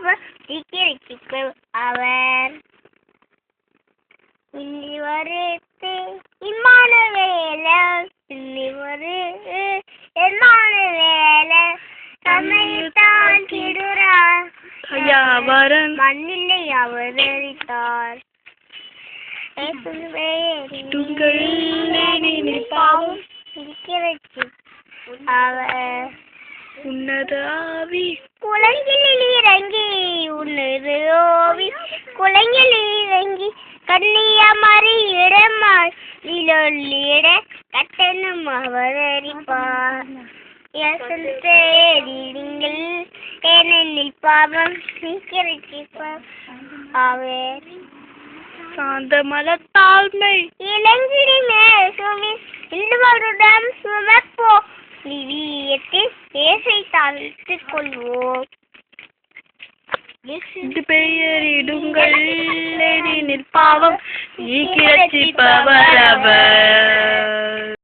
பாவம் சீக்கிரம் அவர் இன்னி வருத்து இம்மானுவேல இன்னி வரு இம்மானுவேல நம்மைத்தான் திடுறார் மண்ணிலை அவர் அளித்தார் பாவம் அவர் உன்னதாவி குளங்கில் இறங்கி உன்னது ஓவி குளங்கில் இறங்கி கன்னியாமரி இடமாய் நிலொல்லிட கட்டணம் அவர் அறிப்பார் நீங்கள் ஏனெனில் பாவம் சீக்கிரம் அவர் சாந்தமல தாழ்மை இளங்கிரி மேசுமி இந்துவருடம் சுமப்போ நிவியத்தில் பேசை தாழ்த்துக் கொள்வோம் பெயரிடுங்கள் பாவம் ஈக்கிரட்சிப்பவர் அவர்